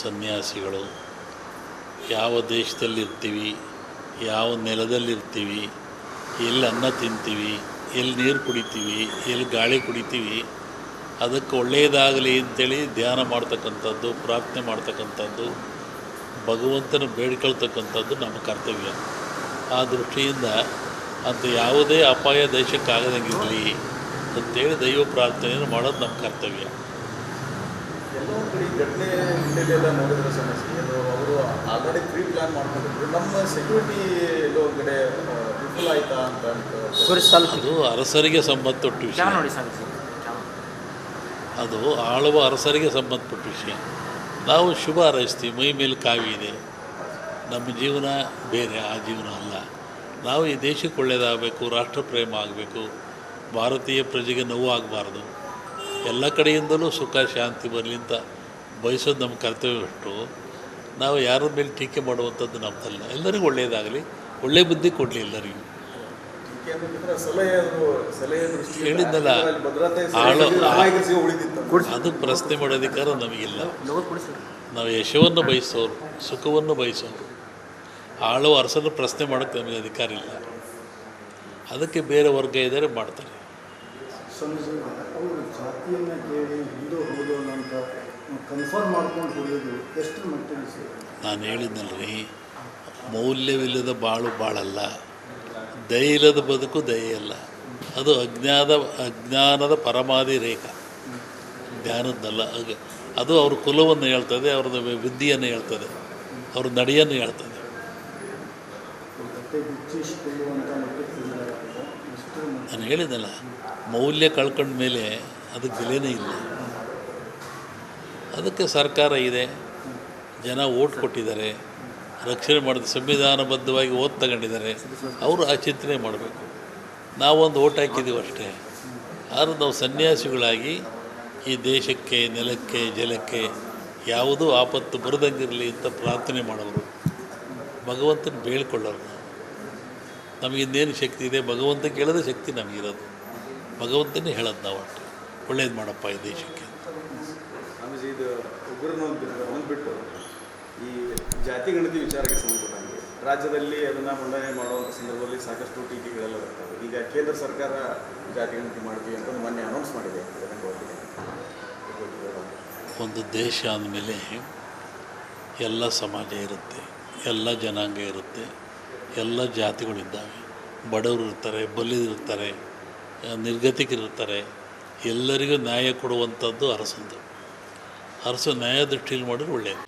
ಸನ್ಯಾಸಿಗಳು ಯಾವ ದೇಶದಲ್ಲಿರ್ತೀವಿ, ಯಾವ ನೆಲದಲ್ಲಿರ್ತೀವಿ, ಎಲ್ಲಿ ಅನ್ನ ತಿಂತೀವಿ, ಎಲ್ಲಿ ನೀರು ಕುಡಿತೀವಿ, ಎಲ್ಲಿ ಗಾಳಿ ಕುಡಿತೀವಿ, ಅದಕ್ಕೆ ಒಳ್ಳೆಯದಾಗಲಿ ಅಂತೇಳಿ ಧ್ಯಾನ ಮಾಡ್ತಕ್ಕಂಥದ್ದು, ಪ್ರಾರ್ಥನೆ ಮಾಡ್ತಕ್ಕಂಥದ್ದು, ಭಗವಂತನ ಬೇಡ್ಕೊಳ್ತಕ್ಕಂಥದ್ದು ನಮ್ಮ ಕರ್ತವ್ಯ. ಆ ದೃಷ್ಟಿಯಿಂದ ಅದು ಯಾವುದೇ ಅಪಾಯ ದೇಶಕ್ಕಾಗದಂಗಿರಲಿ ಅಂತೇಳಿ ದೈವ ಪ್ರಾರ್ಥನೆಯನ್ನು ಮಾಡೋದು ನಮ್ಮ ಕರ್ತವ್ಯ. ಎಲ್ಲೋ ಒಂದು ಕಡೆ ಘಟನೆ ಹಿನ್ನೆಲೆಯೆಲ್ಲ ನೋಡಿದ್ರೆ ಸಮಸ್ಯೆ ಅವರು ಆಲ್ರೆಡಿ ಪ್ರೀ ಪ್ಲ್ಯಾನ್ ಮಾಡ್ಕೊಂಡಿದ್ರು. ನಮ್ಮ ಸೆಕ್ಯೂರಿಟಿ ಎಲ್ಲೋ ಒಂದು ಕಡೆ ವಿಫಲ ಆಯ್ತಾ ಅಂತ ಅದು ಅರಸರಿಗೆ ಸಂಬಂಧಪಟ್ಟ ವಿಷಯ. ಅದು ಆಳುವ ಅರಸರಿಗೆ ಸಂಬಂಧಪಟ್ಟ ವಿಷಯ. ನಾವು ಶುಭ ಹಾರೈಸ್ತೀವಿ. ಮೈ ಮೇಲೆ ಕಾವಿ ಇದೆ. ನಮ್ಮ ಜೀವನ ಬೇರೆ, ಆ ಜೀವನ ಅಲ್ಲ. ನಾವು ಈ ದೇಶಕ್ಕೆ ಒಳ್ಳೆಯದಾಗಬೇಕು, ರಾಷ್ಟ್ರ ಪ್ರೇಮ ಆಗಬೇಕು, ಭಾರತೀಯ ಪ್ರಜೆಗೆ ನೋವು ಆಗಬಾರ್ದು, ಎಲ್ಲ ಕಡೆಯಿಂದಲೂ ಸುಖ ಶಾಂತಿ ಬರಲಿ ಅಂತ ಬಯಸೋದು ನಮ್ಮ ಕರ್ತವ್ಯವಷ್ಟು. ನಾವು ಯಾರ ಮೇಲೆ ಟೀಕೆ ಮಾಡುವಂಥದ್ದು ನಮ್ಮದಲ್ಲ. ಎಲ್ಲರಿಗೂ ಒಳ್ಳೆಯದಾಗಲಿ, ಒಳ್ಳೆಯ ಬುದ್ಧಿ ಕೊಡಲಿ ಎಲ್ಲರಿಗೂ. ಹೇಳಿದ್ದಲ್ಲ, ಅದು ಪ್ರಶ್ನೆ ಮಾಡೋ ಅಧಿಕಾರ ನಮಗಿಲ್ಲ. ನಾವು ಯಶವನ್ನು ಬಯಸೋರು, ಸುಖವನ್ನು ಬಯಸೋರು. ಆಳುವ ಅರಸನ್ನು ಪ್ರಶ್ನೆ ಮಾಡೋಕ್ಕೆ ನಮಗೆ ಅಧಿಕಾರ ಇಲ್ಲ. ಅದಕ್ಕೆ ಬೇರೆ ವರ್ಗ ಇದ್ದಾರೆ, ಮಾಡ್ತಾರೆ. ನಾನು ಹೇಳಿದ್ನಲ್ರಿ, ಮೌಲ್ಯವಿಲ್ಲದ ಬಾಳು ಬಾಳಲ್ಲ, ದಯೆಯಿಲ್ಲದ ಬದುಕು ದಯೆಯಲ್ಲ. ಅದು ಅಜ್ಞಾನದ ಪರಮಾಧಿ ರೇಖಾ, ಜ್ಞಾನದ್ದಲ್ಲ. ಅದು ಅವ್ರ ಕುಲವನ್ನು ಹೇಳ್ತದೆ, ಅವ್ರದ್ದು ಬುದ್ಧಿಯನ್ನು ಹೇಳ್ತದೆ, ಅವ್ರ ನಡೆಯನ್ನು ಹೇಳ್ತದೆ. ನಾನು ಹೇಳಿದ್ದಲ್ಲ, ಮೌಲ್ಯ ಕಳ್ಕೊಂಡ ಮೇಲೆ ಅದಕ್ಕೆ ಬೆಲೆನೇ ಇಲ್ಲ. ಅದಕ್ಕೆ ಸರ್ಕಾರ ಇದೆ, ಜನ ಓಟ್ ಕೊಟ್ಟಿದ್ದಾರೆ, ರಕ್ಷಣೆ ಮಾಡಿದ ಸಂವಿಧಾನಬದ್ಧವಾಗಿ ಓಟ್ ತಗೊಂಡಿದ್ದಾರೆ. ಅವರು ಆ ಚಿಂತನೆ ಮಾಡಬೇಕು. ನಾವೊಂದು ಓಟ್ ಹಾಕಿದ್ದೀವಿ ಅಷ್ಟೇ. ಆದರೂ ನಾವು ಸನ್ಯಾಸಿಗಳಾಗಿ ಈ ದೇಶಕ್ಕೆ, ನೆಲಕ್ಕೆ, ಜಲಕ್ಕೆ ಯಾವುದೂ ಆಪತ್ತು ಬರದಂಗಿರಲಿ ಅಂತ ಪ್ರಾರ್ಥನೆ ಮಾಡೋರು, ಭಗವಂತನ ಬೇಳ್ಕೊಳ್ಳೋರು. ನಮಗಿನ್ನೇನು ಶಕ್ತಿ ಇದೆ? ಭಗವಂತ ಕೇಳೋದೇ ಶಕ್ತಿ ನಮಗಿರೋದು. ಭಗವಂತನೇ ಹೇಳೋದು ನಾವು ಅಷ್ಟೇ, ಒಳ್ಳೇದು ಮಾಡಪ್ಪ ಈ ದೇಶಕ್ಕೆ. ಇದು ಒಬ್ಬರನ್ನ ಹೊಂದ್ಬಿಟ್ಟು ಈ ಜಾತಿ ಗಣತಿ ವಿಚಾರಕ್ಕೆ ಸಂಬಂಧಪಟ್ಟಂಗೆ ರಾಜ್ಯದಲ್ಲಿ ಅದನ್ನು ಮಂಡನೆ ಮಾಡುವಂಥ ಸಂದರ್ಭದಲ್ಲಿ ಸಾಕಷ್ಟು ಟೀಕೆಗಳೆಲ್ಲ ಬರ್ತವೆ. ಈಗ ಕೇಂದ್ರ ಸರ್ಕಾರ ಜಾತಿ ಗಣತಿ ಮಾಡ್ತೀವಿ ಅಂತ ಮೊನ್ನೆ ಅನೌನ್ಸ್ ಮಾಡಿದೆ. ಒಂದು ದೇಶ ಅಂದಮೇಲೆ ಎಲ್ಲ ಸಮಾಜ ಇರುತ್ತೆ, ಎಲ್ಲ ಜನಾಂಗ ಇರುತ್ತೆ, ಎಲ್ಲ ಜಾತಿಗಳಿದ್ದಾವೆ. ಬಡವರು ಇರ್ತಾರೆ, ಬಲ್ಲಿದಿರ್ತಾರೆ, ನಿರ್ಗತಿಕರಿರ್ತಾರೆ. ಎಲ್ಲರಿಗೂ ನ್ಯಾಯ ಕೊಡುವಂಥದ್ದು ಅರಸಂದು. ಅರಸು ನ್ಯಾಯ ದೃಷ್ಟಿಯಲ್ಲಿ ಮಾಡಿದ್ರೆ ಒಳ್ಳೆಯದು.